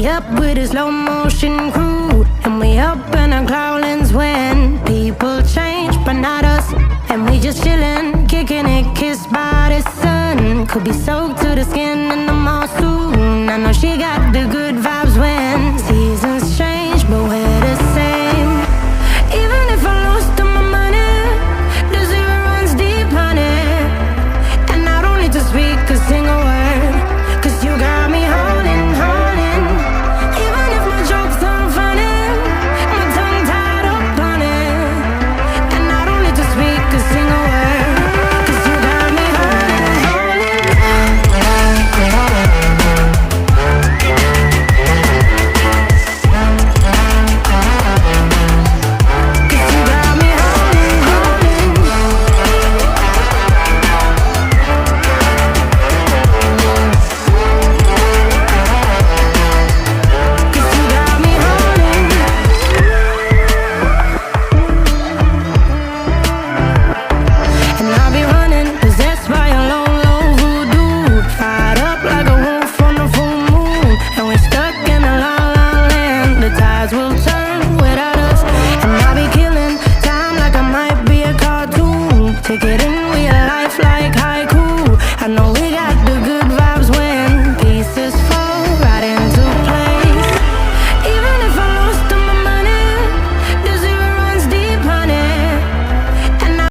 we up with a slow motion crew, and we up in our cloudlands when people change, but not us. And we just chillin', kicking it, kissed by the sun. Could be so